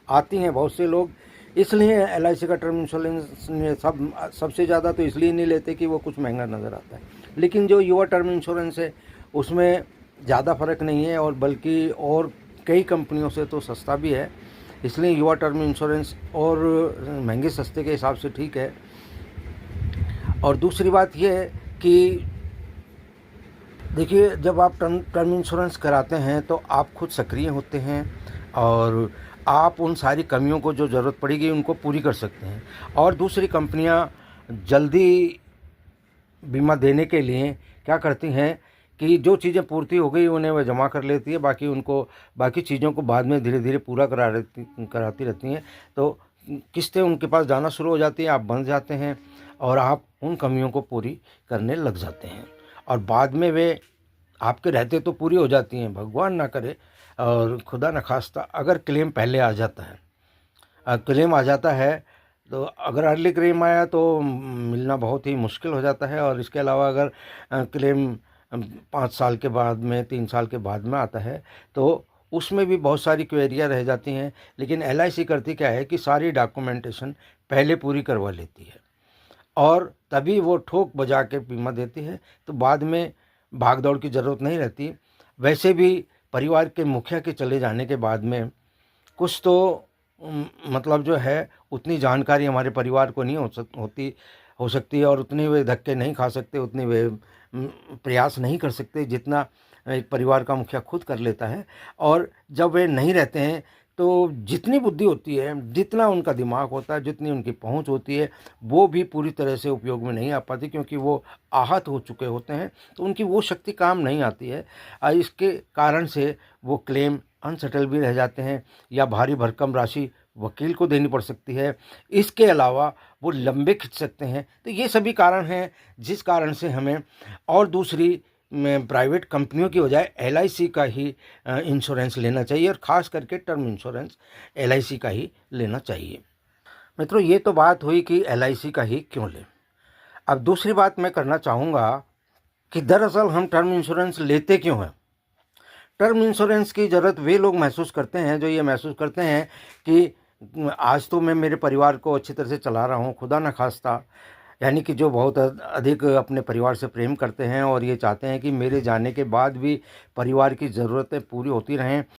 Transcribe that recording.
आती हैं बहुत से लोग, इसलिए एलआईसी का टर्म इंश्योरेंस ने सबसे ज़्यादा तो इसलिए नहीं लेते कि वो कुछ महंगा नज़र आता है। लेकिन जो युवा टर्म इंश्योरेंस है उसमें ज़्यादा फ़र्क नहीं है, और बल्कि और कई कंपनियों से तो सस्ता भी है। इसलिए युवा टर्म इंश्योरेंस और महंगे सस्ते के हिसाब से ठीक है। और दूसरी बात ये है कि देखिए, जब आप टर्म इंश्योरेंस कराते हैं तो आप खुद सक्रिय होते हैं और आप उन सारी कमियों को जो ज़रूरत पड़ेगी उनको पूरी कर सकते हैं। और दूसरी कंपनियां जल्दी बीमा देने के लिए क्या करती हैं कि जो चीज़ें पूर्ति हो गई उन्हें वह जमा कर लेती है, बाकी चीज़ों को बाद में धीरे धीरे पूरा कराती रहती हैं। तो किस्तें उनके पास जाना शुरू हो जाती हैं, आप बंध जाते हैं और आप उन कमियों को पूरी करने लग जाते हैं, और बाद में वे आपके रहते तो पूरी हो जाती हैं, भगवान ना करे और खुदा न खास्ता अगर क्लेम पहले आ जाता है, क्लेम आ जाता है तो अगर अर्ली क्लेम आया तो मिलना बहुत ही मुश्किल हो जाता है। और इसके अलावा अगर क्लेम 5 साल के बाद में, 3 साल के बाद में आता है तो उसमें भी बहुत सारी क्वेरियाँ रह जाती हैं। लेकिन एलआईसी करती क्या है कि सारी डॉक्यूमेंटेशन पहले पूरी करवा लेती है और तभी वो ठोक बजा के बीमा देती है, तो बाद में भाग दौड़ की ज़रूरत नहीं रहती। वैसे भी परिवार के मुखिया के चले जाने के बाद में कुछ तो मतलब जो है उतनी जानकारी हमारे परिवार को नहीं हो सकती है, और उतने वे धक्के नहीं खा सकते, उतने वे प्रयास नहीं कर सकते जितना एक परिवार का मुखिया खुद कर लेता है। और जब वे नहीं रहते हैं तो जितनी बुद्धि होती है, जितना उनका दिमाग होता है, जितनी उनकी पहुंच होती है, वो भी पूरी तरह से उपयोग में नहीं आ पाती, क्योंकि वो आहत हो चुके होते हैं, तो उनकी वो शक्ति काम नहीं आती है। इसके कारण से वो क्लेम अनसेटल भी रह जाते हैं या भारी भरकम राशि वकील को देनी पड़ सकती है। इसके अलावा वो लंबे खिंच सकते हैं। तो ये सभी कारण हैं जिस कारण से हमें और दूसरी प्राइवेट कंपनियों की बजाय एलआईसी का ही इंश्योरेंस लेना चाहिए, और ख़ास करके टर्म इंश्योरेंस एलआईसी का ही लेना चाहिए। मित्रों, ये तो बात हुई कि एलआईसी का ही क्यों लें। अब दूसरी बात मैं करना चाहूँगा कि दरअसल हम टर्म इंश्योरेंस लेते क्यों हैं। टर्म इंश्योरेंस की ज़रूरत वे लोग महसूस करते हैं जो ये महसूस करते हैं कि आज तो मैं मेरे परिवार को अच्छी तरह से चला रहा हूँ, खुदा न खास्ता, यानी कि जो बहुत अधिक अपने परिवार से प्रेम करते हैं और ये चाहते हैं कि मेरे जाने के बाद भी परिवार की ज़रूरतें पूरी होती रहें,